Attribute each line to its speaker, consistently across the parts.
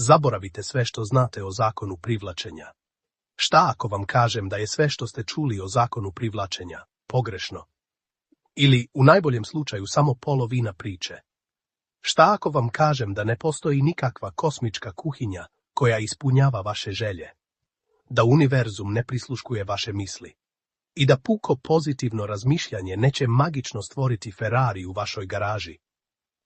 Speaker 1: Zaboravite sve što znate o zakonu privlačenja. Šta ako vam kažem da je sve što ste čuli o zakonu privlačenja pogrešno? Ili, u najboljem slučaju, samo polovina priče? Šta ako vam kažem da ne postoji nikakva kosmička kuhinja koja ispunjava vaše želje? Da univerzum ne prisluškuje vaše misli? I da puko pozitivno razmišljanje neće magično stvoriti Ferrari u vašoj garaži?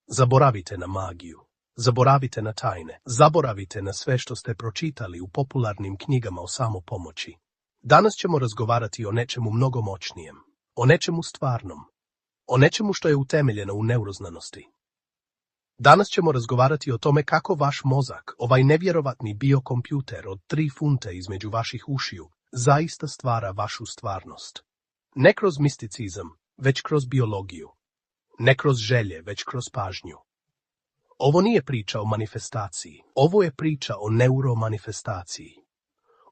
Speaker 1: Zaboravite na magiju. Zaboravite na tajne. Zaboravite na sve što ste pročitali u popularnim knjigama o samopomoći. Danas ćemo razgovarati o nečemu mnogo moćnijem. O nečemu stvarnom. O nečemu što je utemeljeno u neuroznanosti. Danas ćemo razgovarati o tome kako vaš mozak, ovaj nevjerovatni biokompjuter od 3 funte između vaših ušiju, zaista stvara vašu stvarnost. Ne kroz misticizam, već kroz biologiju. Ne kroz želje, već kroz pažnju. Ovo nije priča o manifestaciji, ovo je priča o neuromanifestaciji.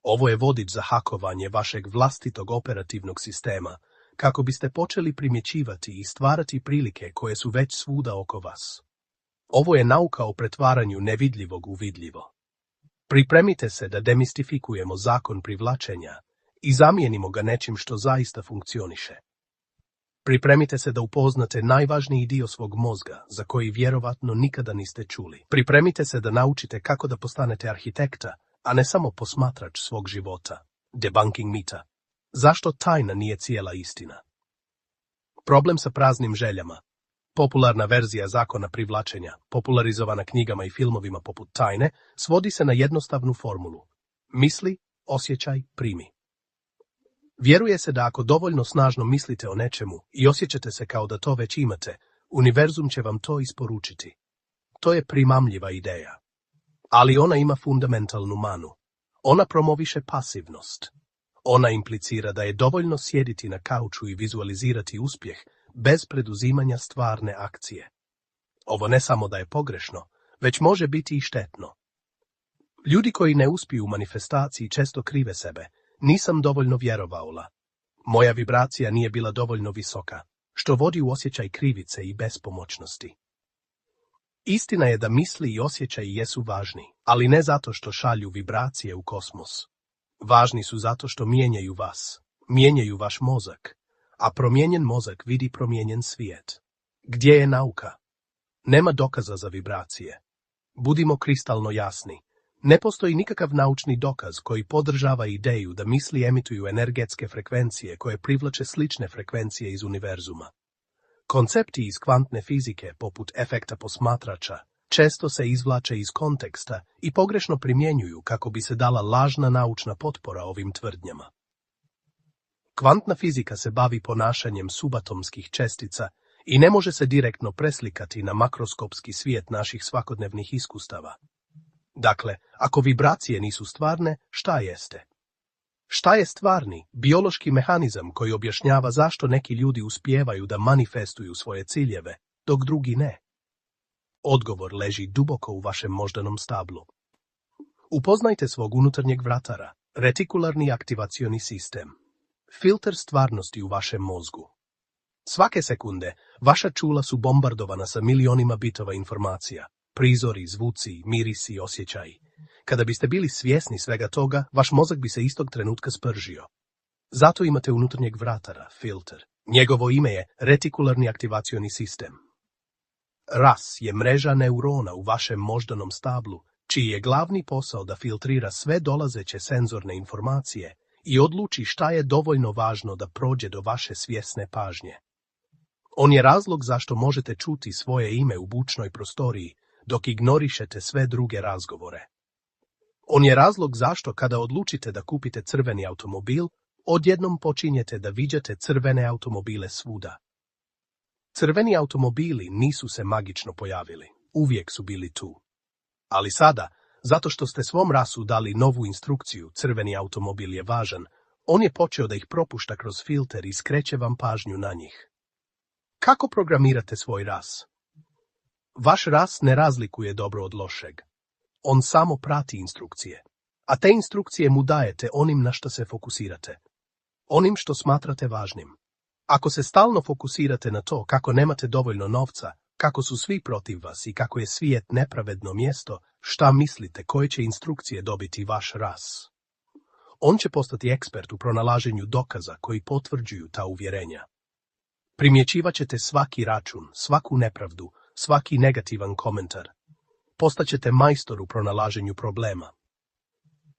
Speaker 1: Ovo je vodič za hakovanje vašeg vlastitog operativnog sistema, kako biste počeli primjećivati i stvarati prilike koje su već svuda oko vas. Ovo je nauka o pretvaranju nevidljivog u vidljivo. Pripremite se da demistifikujemo zakon privlačenja i zamijenimo ga nečim što zaista funkcioniše. Pripremite se da upoznate najvažniji dio svog mozga, za koji vjerovatno nikada niste čuli. Pripremite se da naučite kako da postanete arhitekta, a ne samo posmatrač svog života. Debunking mita. Zašto tajna nije cijela istina? Problem sa praznim željama. Popularna verzija zakona privlačenja, popularizovana knjigama i filmovima poput Tajne, svodi se na jednostavnu formulu. Misli, osjećaj, primi. Vjeruje se da ako dovoljno snažno mislite o nečemu i osjećate se kao da to već imate, univerzum će vam to isporučiti. To je primamljiva ideja. Ali ona ima fundamentalnu manu. Ona promoviše pasivnost. Ona implicira da je dovoljno sjediti na kauču i vizualizirati uspjeh bez preduzimanja stvarne akcije. Ovo ne samo da je pogrešno, već može biti i štetno. Ljudi koji ne uspiju u manifestaciji često krive sebe. Nisam dovoljno vjerovala. Moja vibracija nije bila dovoljno visoka, što vodi u osjećaj krivice i bespomoćnosti. Istina je da misli i osjećaji jesu važni, ali ne zato što šalju vibracije u kosmos. Važni su zato što mijenjaju vas, mijenjaju vaš mozak, a promijenjen mozak vidi promijenjen svijet. Gdje je nauka? Nema dokaza za vibracije. Budimo kristalno jasni. Ne postoji nikakav naučni dokaz koji podržava ideju da misli emituju energetske frekvencije koje privlače slične frekvencije iz univerzuma. Koncepti iz kvantne fizike, poput efekta posmatrača, često se izvlače iz konteksta i pogrešno primjenjuju kako bi se dala lažna naučna potpora ovim tvrdnjama. Kvantna fizika se bavi ponašanjem subatomskih čestica i ne može se direktno preslikati na makroskopski svijet naših svakodnevnih iskustava. Dakle, ako vibracije nisu stvarne, šta jeste? Šta je stvarni, biološki mehanizam koji objašnjava zašto neki ljudi uspijevaju da manifestuju svoje ciljeve, dok drugi ne? Odgovor leži duboko u vašem moždanom stablu. Upoznajte svog unutarnjeg vratara, retikularni aktivacioni sistem, filter stvarnosti u vašem mozgu. Svake sekunde, vaša čula su bombardovana sa milionima bitova informacija. Prizori, zvuci, mirisi, osjećaji. Kada biste bili svjesni svega toga, vaš mozak bi se istog trenutka spržio. Zato imate unutarnjeg vratara, filter. Njegovo ime je retikularni aktivacioni sistem. RAS je mreža neurona u vašem moždanom stablu, čiji je glavni posao da filtrira sve dolazeće senzorne informacije i odluči šta je dovoljno važno da prođe do vaše svjesne pažnje. On je razlog zašto možete čuti svoje ime u bučnoj prostoriji, dok ignorišete sve druge razgovore. On je razlog zašto kada odlučite da kupite crveni automobil, odjednom počinjete da viđate crvene automobile svuda. Crveni automobili nisu se magično pojavili, uvijek su bili tu. Ali sada, zato što ste svom rasu dali novu instrukciju, crveni automobil je važan, on je počeo da ih propušta kroz filter i skreće vam pažnju na njih. Kako programirate svoj ras? Vaš ras ne razlikuje dobro od lošeg. On samo prati instrukcije. A te instrukcije mu dajete onim na što se fokusirate. Onim što smatrate važnim. Ako se stalno fokusirate na to kako nemate dovoljno novca, kako su svi protiv vas i kako je svijet nepravedno mjesto, šta mislite koje će instrukcije dobiti vaš ras? On će postati ekspert u pronalaženju dokaza koji potvrđuju ta uvjerenja. Primjećivat ćete svaki račun, svaku nepravdu, svaki negativan komentar. Postaćete majstor u pronalaženju problema.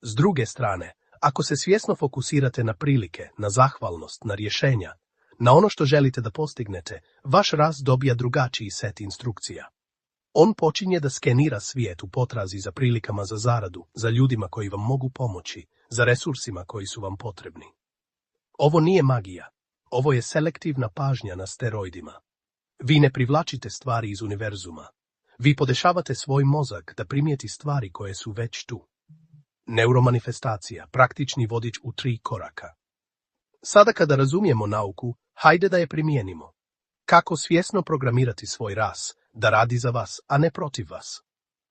Speaker 1: S druge strane, ako se svjesno fokusirate na prilike, na zahvalnost, na rješenja, na ono što želite da postignete, vaš ras dobija drugačiji set instrukcija. On počinje da skenira svijet u potrazi za prilikama za zaradu, za ljudima koji vam mogu pomoći, za resursima koji su vam potrebni. Ovo nije magija. Ovo je selektivna pažnja na steroidima. Vi ne privlačite stvari iz univerzuma. Vi podešavate svoj mozak da primijeti stvari koje su već tu. Neuromanifestacija, praktični vodič u 3 koraka. Sada kada razumijemo nauku, hajde da je primijenimo. Kako svjesno programirati svoj ras, da radi za vas, a ne protiv vas.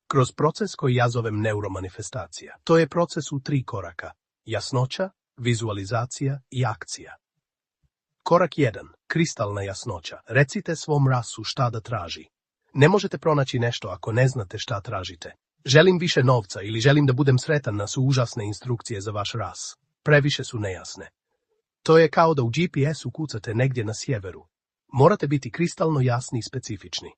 Speaker 1: Kroz proces koji ja zovem neuromanifestacija. To je proces u 3 koraka. Jasnoća, vizualizacija i akcija. Korak 1. Kristalna jasnoća. Recite svom rasu šta da traži. Ne možete pronaći nešto ako ne znate šta tražite. Želim više novca ili želim da budem sretan su užasne instrukcije za vaš ras. Previše su nejasne. To je kao da u GPS-u kucate negdje na sjeveru. Morate biti kristalno jasni i specifični.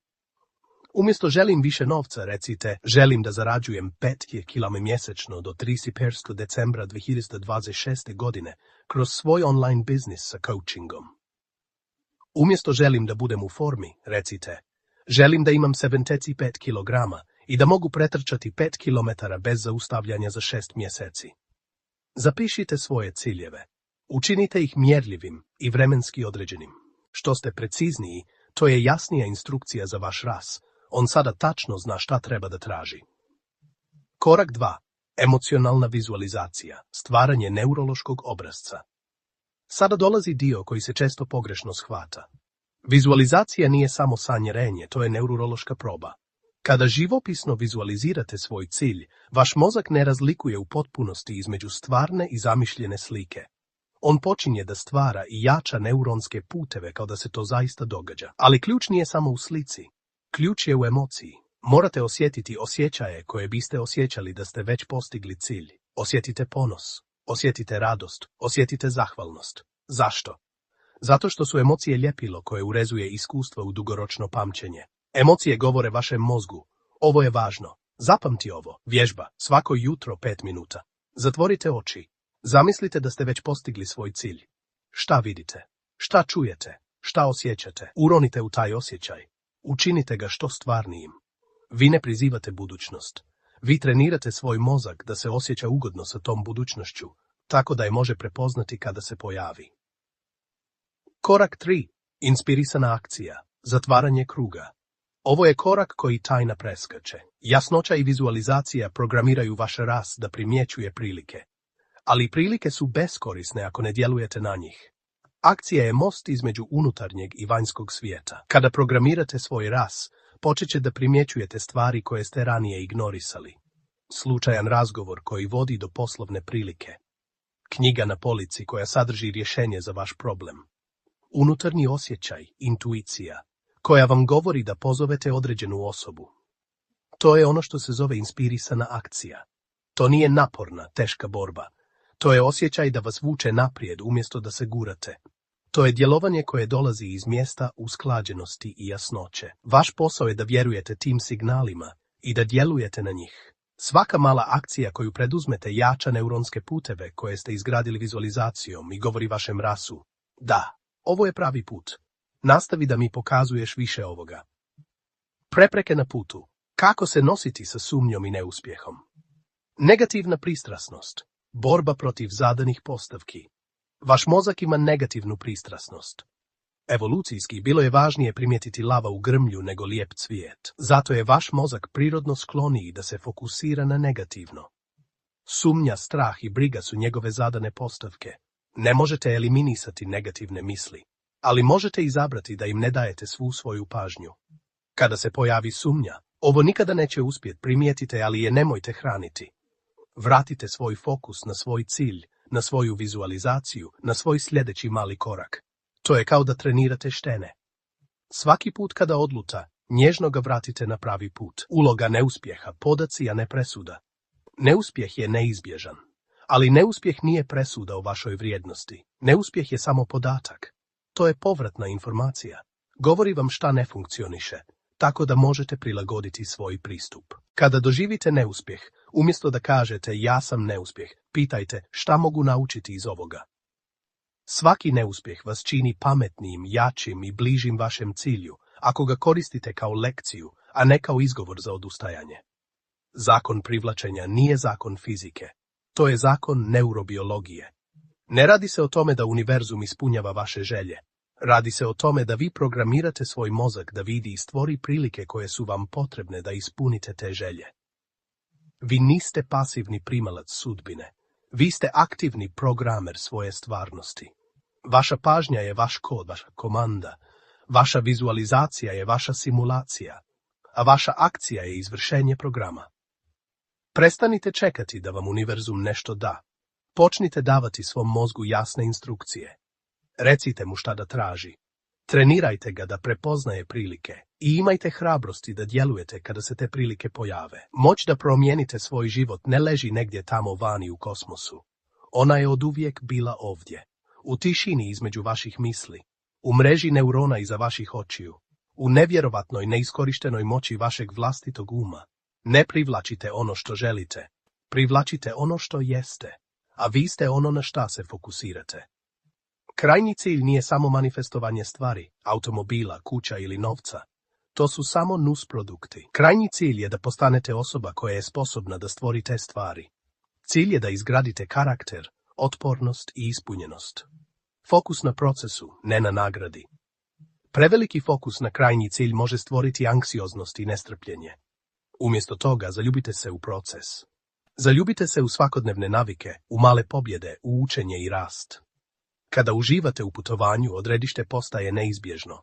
Speaker 1: Umjesto želim više novca, recite želim da zarađujem 5 km mjesečno do 31. decembra 2026. godine kroz svoj online biznis sa coachingom. Umjesto želim da budem u formi, recite želim da imam 75 kg i da mogu pretrčati 5 km bez zaustavljanja za 6 mjeseci. Zapišite svoje ciljeve. Učinite ih mjerljivim i vremenski određenim. Što ste precizniji, to je jasnija instrukcija za vaš ras. On sada tačno zna šta treba da traži. Korak 2. Emocionalna vizualizacija. Stvaranje neurološkog obrazca. Sada dolazi dio koji se često pogrešno shvata. Vizualizacija nije samo sanjarenje, to je neurološka proba. Kada živopisno vizualizirate svoj cilj, vaš mozak ne razlikuje u potpunosti između stvarne i zamišljene slike. On počinje da stvara i jača neuronske puteve kao da se to zaista događa. Ali ključ nije samo u slici. Ključ je u emociji. Morate osjetiti osjećaje koje biste osjećali da ste već postigli cilj. Osjetite ponos, osjetite radost, osjetite zahvalnost. Zašto? Zato što su emocije ljepilo koje urezuje iskustva u dugoročno pamćenje. Emocije govore vašem mozgu. Ovo je važno. Zapamti ovo. Vježba. Svako jutro 5 minuta. Zatvorite oči. Zamislite da ste već postigli svoj cilj. Šta vidite? Šta čujete? Šta osjećate? Uronite u taj osjećaj. Učinite ga što stvarnijim. Vi ne prizivate budućnost. Vi trenirate svoj mozak da se osjeća ugodno sa tom budućnošću, tako da je može prepoznati kada se pojavi. Korak 3. Inspirisana akcija. Zatvaranje kruga. Ovo je korak koji tajna preskače. Jasnoća i vizualizacija programiraju vaš ras da primjećuje prilike. Ali prilike su beskorisne ako ne djelujete na njih. Akcija je most između unutarnjeg i vanjskog svijeta. Kada programirate svoj ras, počet će da primjećujete stvari koje ste ranije ignorisali. Slučajan razgovor koji vodi do poslovne prilike. Knjiga na polici koja sadrži rješenje za vaš problem. Unutarnji osjećaj, intuicija, koja vam govori da pozovete određenu osobu. To je ono što se zove inspirisana akcija. To nije naporna, teška borba. To je osjećaj da vas vuče naprijed umjesto da se gurate. To je djelovanje koje dolazi iz mjesta usklađenosti i jasnoće. Vaš posao je da vjerujete tim signalima i da djelujete na njih. Svaka mala akcija koju preduzmete jača neuronske puteve koje ste izgradili vizualizacijom i govori vašem rasu. Da, ovo je pravi put. Nastavi da mi pokazuješ više ovoga. Prepreke na putu. Kako se nositi sa sumnjom i neuspjehom? Negativna pristrasnost. Borba protiv zadanih postavki. Vaš mozak ima negativnu pristrasnost. Evolucijski bilo je važnije primijetiti lava u grmlju nego lijep cvijet. Zato je vaš mozak prirodno skloniji da se fokusira na negativno. Sumnja, strah i briga su njegove zadane postavke. Ne možete eliminisati negativne misli, ali možete izabrati da im ne dajete svu svoju pažnju. Kada se pojavi sumnja, ovo nikada neće uspjeti, primijetite, ali je nemojte hraniti. Vratite svoj fokus na svoj cilj, na svoju vizualizaciju, na svoj sljedeći mali korak. To je kao da trenirate štene. Svaki put kada odluta, Nježno ga vratite na pravi put. Uloga neuspjeha, podaci, a ne presuda. Neuspjeh je neizbježan. Ali neuspjeh nije presuda o vašoj vrijednosti. Neuspjeh je samo podatak. To je povratna informacija. Govori vam šta ne funkcioniše, tako da možete prilagoditi svoj pristup. Kada doživite neuspjeh, umjesto da kažete ja sam neuspjeh, pitajte šta mogu naučiti iz ovoga. Svaki neuspjeh vas čini pametnijim, jačim i bližim vašem cilju, ako ga koristite kao lekciju, a ne kao izgovor za odustajanje. Zakon privlačenja nije zakon fizike. To je zakon neurobiologije. Ne radi se o tome da univerzum ispunjava vaše želje. Radi se o tome da vi programirate svoj mozak da vidi i stvori prilike koje su vam potrebne da ispunite te želje. Vi niste pasivni primalac sudbine. Vi ste aktivni programer svoje stvarnosti. Vaša pažnja je vaš kod, vaša komanda. Vaša vizualizacija je vaša simulacija, a vaša akcija je izvršenje programa. Prestanite čekati da vam univerzum nešto da. Počnite davati svom mozgu jasne instrukcije. Recite mu šta da traži. Trenirajte ga da prepoznaje prilike i imajte hrabrosti da djelujete kada se te prilike pojave. Moć da promijenite svoj život ne leži negdje tamo vani u kosmosu. Ona je oduvijek bila ovdje, u tišini između vaših misli, u mreži neurona iza vaših očiju, u nevjerovatnoj neiskorištenoj moći vašeg vlastitog uma. Ne privlačite ono što želite, privlačite ono što jeste, a vi ste ono na šta se fokusirate. Krajnji cilj nije samo manifestovanje stvari, automobila, kuća ili novca. To su samo nusprodukti. Krajnji cilj je da postanete osoba koja je sposobna da stvori te stvari. Cilj je da izgradite karakter, otpornost i ispunjenost. Fokus na procesu, ne na nagradi. Preveliki fokus na krajnji cilj može stvoriti anksioznost i nestrpljenje. Umjesto toga zaljubite se u proces. Zaljubite se u svakodnevne navike, u male pobjede, u učenje i rast. Kada uživate u putovanju, odredište postaje neizbježno.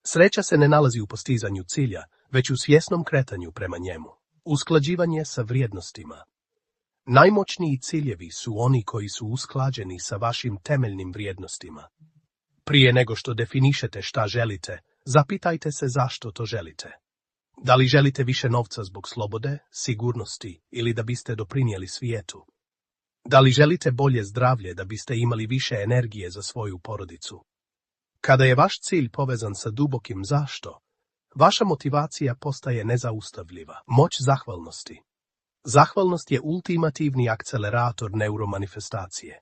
Speaker 1: Sreća se ne nalazi u postizanju cilja, već u svjesnom kretanju prema njemu. Usklađivanje sa vrijednostima. Najmoćniji ciljevi su oni koji su usklađeni sa vašim temeljnim vrijednostima. Prije nego što definišete šta želite, zapitajte se zašto to želite. Da li želite više novca zbog slobode, sigurnosti ili da biste doprinijeli svijetu? Da li želite bolje zdravlje da biste imali više energije za svoju porodicu? Kada je vaš cilj povezan sa dubokim zašto, vaša motivacija postaje nezaustavljiva. Moć zahvalnosti. Zahvalnost je ultimativni akcelerator neuromanifestacije.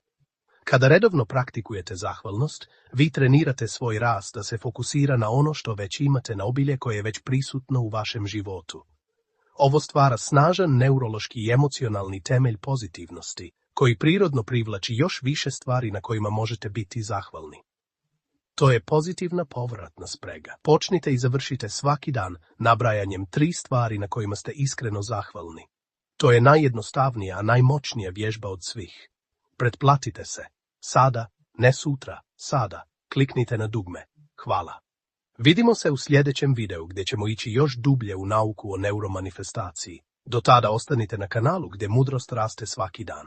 Speaker 1: Kada redovno praktikujete zahvalnost, vi trenirate svoj rast da se fokusira na ono što već imate, na obilje koje je već prisutno u vašem životu. Ovo stvara snažan neurološki i emocionalni temelj pozitivnosti, koji prirodno privlači još više stvari na kojima možete biti zahvalni. To je pozitivna povratna sprega. Počnite i završite svaki dan nabrajanjem 3 stvari na kojima ste iskreno zahvalni. To je najjednostavnija, a najmoćnija vježba od svih. Pretplatite se. Sada, ne sutra, sada. Kliknite na dugme. Hvala. Vidimo se u sljedećem videu gdje ćemo ići još dublje u nauku o neuromanifestaciji. Do tada ostanite na kanalu gdje mudrost raste svaki dan.